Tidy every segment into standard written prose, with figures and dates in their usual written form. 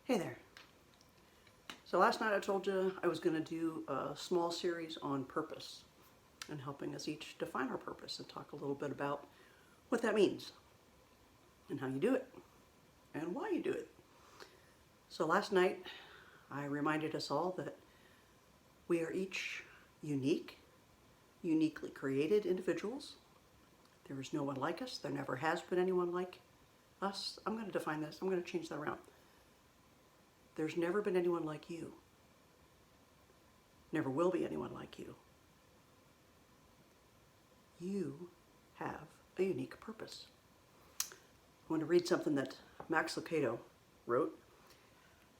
Hey there. So last night I told you I was going to do a small series on purpose and helping us each define our purpose and talk a little bit about what that means and how you do it and why you do it. So last night I reminded us all that we are each unique, uniquely created individuals. There is no one like us. There never has been anyone like us. I'm going to define this. I'm going to change that around. There's never been anyone like you. Never will be anyone like you. You have a unique purpose. I want to read something that Max Lucado wrote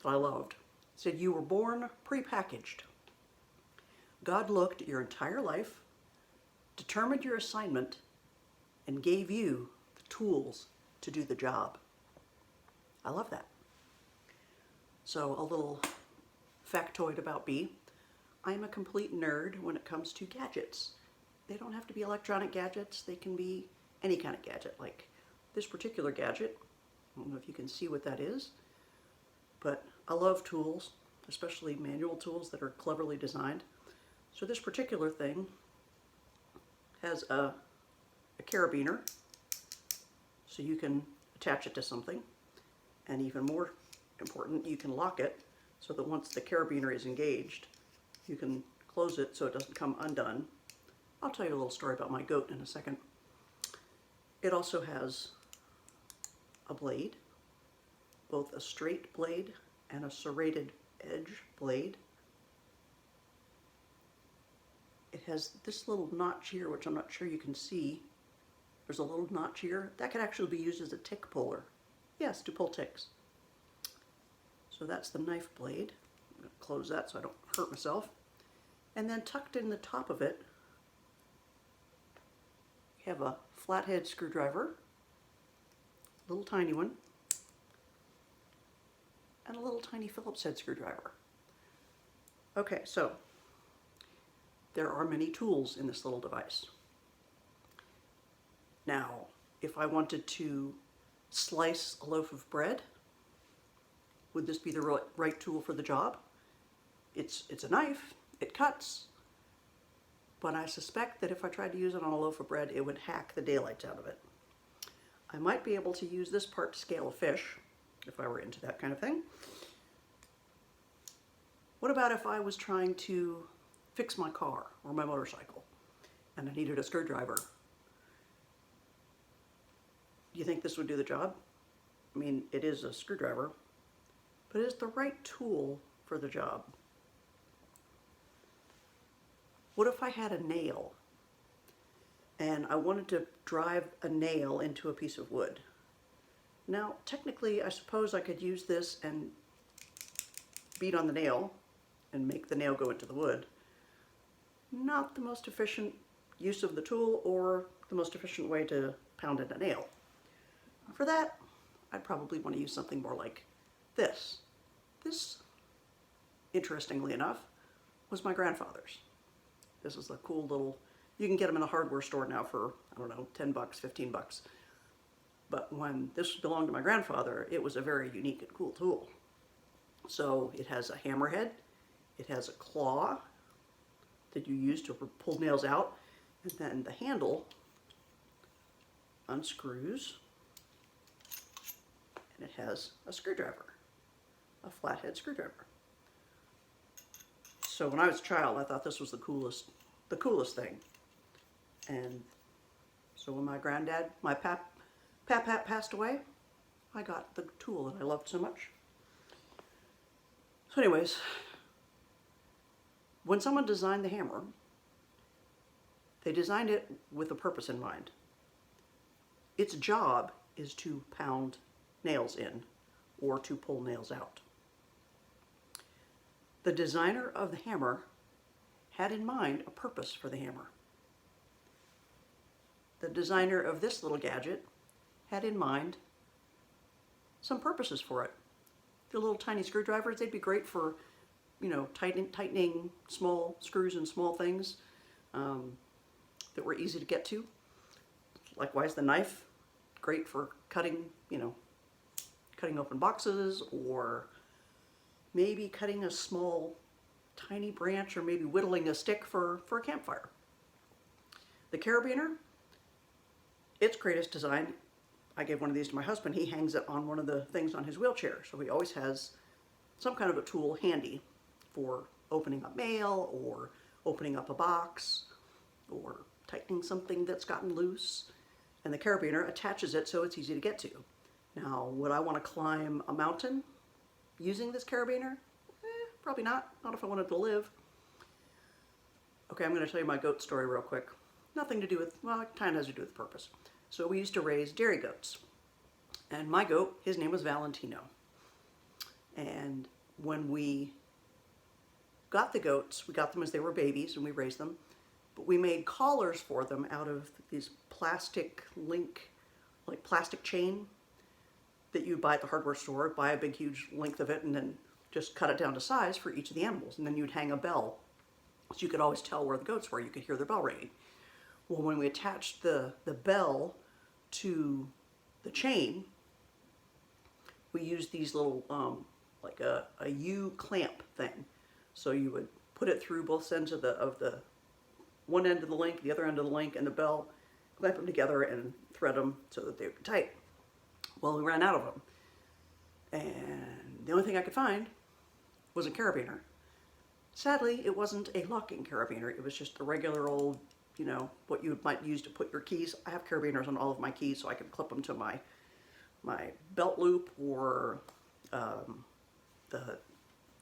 that I loved. It said, "You were born prepackaged. God looked at your entire life, determined your assignment, and gave you the tools to do the job." I love that. So a little factoid about me. I'm a complete nerd when it comes to gadgets. They don't have to be electronic gadgets. They can be any kind of gadget. Like this particular gadget, I don't know if you can see what that is, but I love tools, especially manual tools that are cleverly designed. So this particular thing has a carabiner, so you can attach it to something, and even more important, you can lock it so that once the carabiner is engaged, you can close it so it doesn't come undone. I'll tell you a little story about my goat in a second. It also has a blade, both a straight blade and a serrated edge blade. It has this little notch here, which I'm not sure you can see. There's a little notch here. That could actually be used as a tick puller. Yes, to pull ticks. So that's the knife blade. I'm going to close that so I don't hurt myself. And then tucked in the top of it, you have a flathead screwdriver, a little tiny one, and a little tiny Phillips head screwdriver. Okay, so there are many tools in this little device. Now, if I wanted to slice a loaf of bread, would this be the right tool for the job? It's a knife, it cuts, but I suspect that if I tried to use it on a loaf of bread, it would hack the daylights out of it. I might be able to use this part to scale a fish, if I were into that kind of thing. What about if I was trying to fix my car or my motorcycle, and I needed a screwdriver? Do you think this would do the job? I mean, it is a screwdriver, but is it the right tool for the job? What if I had a nail and I wanted to drive a nail into a piece of wood? Now, technically, I suppose I could use this and beat on the nail and make the nail go into the wood. Not the most efficient use of the tool or the most efficient way to pound in a nail. For that, I'd probably want to use something more like this. This, interestingly enough, was my grandfather's. This is a cool little, you can get them in a hardware store now for, I don't know, 10 bucks, 15 bucks. But when this belonged to my grandfather, it was a very unique and cool tool. So it has a hammerhead, it has a claw that you use to pull nails out, and then the handle unscrews, and it has a screwdriver, a flathead screwdriver. So when I was a child, I thought this was the coolest thing. And so when my granddad, my pap passed away, I got the tool that I loved so much. So anyways, when someone designed the hammer, they designed it with a purpose in mind. Its job is to pound nails in or to pull nails out. The designer of the hammer had in mind a purpose for the hammer. The designer of this little gadget had in mind some purposes for it. The little tiny screwdrivers, they'd be great for, you know, tightening small screws and small things that were easy to get to. Likewise, the knife, great for cutting, you know, cutting open boxes or maybe cutting a small, tiny branch, or maybe whittling a stick for a campfire. The carabiner, its greatest design, I gave one of these to my husband. He hangs it on one of the things on his wheelchair, so he always has some kind of a tool handy for opening up mail or opening up a box or tightening something that's gotten loose. And the carabiner attaches it so it's easy to get to. Now, would I want to climb a mountain using this carabiner? Probably not. Not if I wanted to live. Okay, I'm going to tell you my goat story real quick. Nothing to do with, well, it kind of has to do with purpose. So we used to raise dairy goats. And my goat, his name was Valentino. And when we got the goats, we got them as they were babies and we raised them. But we made collars for them out of these plastic like plastic chain that you buy at the hardware store, buy a big huge length of it and then just cut it down to size for each of the animals. And then you'd hang a bell so you could always tell where the goats were. You could hear their bell ringing. Well, when we attached the bell to the chain, we used these little, like a U-clamp thing. So you would put it through both ends of the one end of the link, the other end of the link, and the bell, clamp them together and thread them so that they would be tight. Well, we ran out of them. And the only thing I could find was a carabiner. Sadly, it wasn't a locking carabiner. It was just a regular old, you know, what you might use to put your keys. I have carabiners on all of my keys so I can clip them to my belt loop or the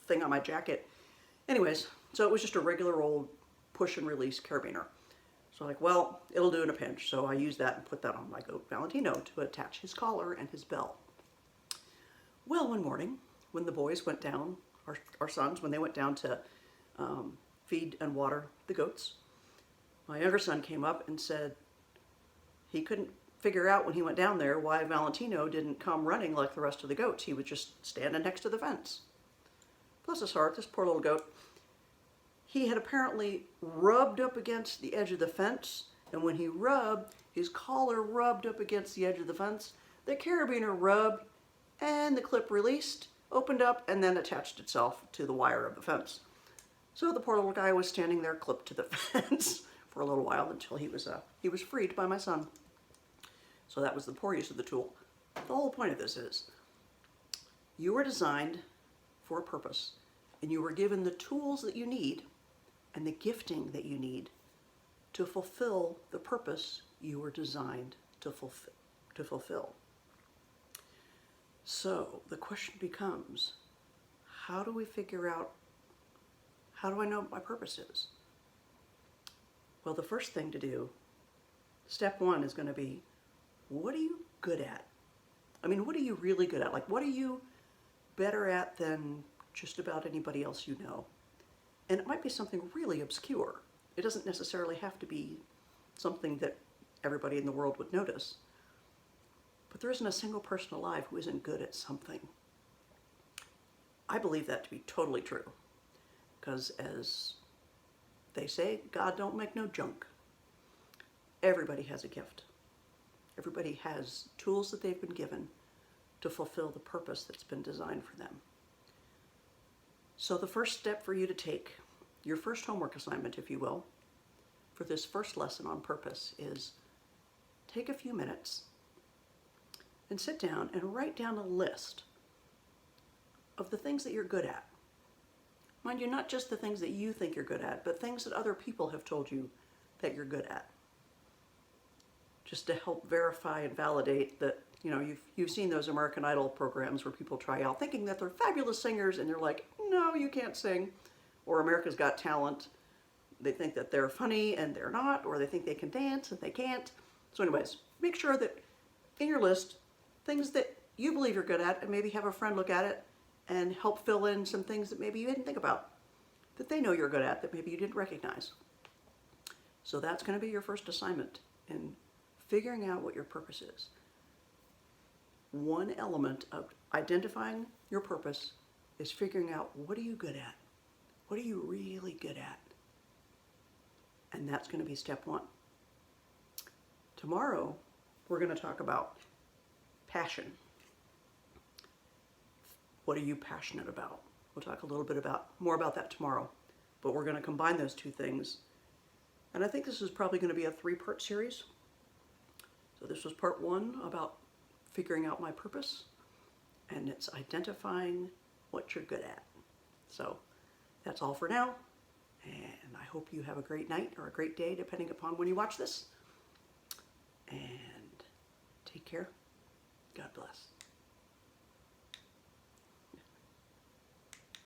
thing on my jacket. Anyways, so it was just a regular old push and release carabiner. So like, well, it'll do in a pinch. So I used that and put that on my goat Valentino to attach his collar and his bell. Well, one morning when the boys went down, our sons, when they went down to feed and water the goats, my younger son came up and said he couldn't figure out when he went down there why Valentino didn't come running like the rest of the goats. He was just standing next to the fence. Bless his heart, this poor little goat. He had apparently rubbed up against the edge of the fence, and when he rubbed, his collar rubbed up against the edge of the fence, the carabiner rubbed, and the clip released, opened up, and then attached itself to the wire of the fence. So the poor little guy was standing there clipped to the fence for a little while until he was freed by my son. So that was the poor use of the tool. The whole point of this is, you were designed for a purpose, and you were given the tools that you need and the gifting that you need to fulfill the purpose you were designed to fulfill. So the question becomes, how do we figure out, how do I know what my purpose is? Well, the first thing to do, step one, is going to be, what are you good at? I mean, what are you really good at? Like, what are you better at than just about anybody else you know? And it might be something really obscure. It doesn't necessarily have to be something that everybody in the world would notice. But there isn't a single person alive who isn't good at something. I believe that to be totally true. Because as they say, God don't make no junk. Everybody has a gift. Everybody has tools that they've been given to fulfill the purpose that's been designed for them. So the first step for you to take, your first homework assignment, if you will, for this first lesson on purpose is take a few minutes and sit down and write down a list of the things that you're good at. Mind you, not just the things that you think you're good at, but things that other people have told you that you're good at. Just to help verify and validate that, you know, you've seen those American Idol programs where people try out thinking that they're fabulous singers and they're like, no, you can't sing. Or America's Got Talent. They think that they're funny and they're not, or they think they can dance and they can't. So anyways, make sure that in your list, things that you believe you're good at, and maybe have a friend look at it and help fill in some things that maybe you didn't think about, that they know you're good at, that maybe you didn't recognize. So that's going to be your first assignment in figuring out what your purpose is. One element of identifying your purpose is figuring out, what are you good at? What are you really good at? And that's going to be step one. Tomorrow, we're going to talk about passion. What are you passionate about? We'll talk a little bit more about that tomorrow, but we're going to combine those two things. And I think this is probably going to be a 3-part series. So this was part 1 about figuring out my purpose, and it's identifying what you're good at. So that's all for now, and I hope you have a great night or a great day, depending upon when you watch this. And take care. God bless.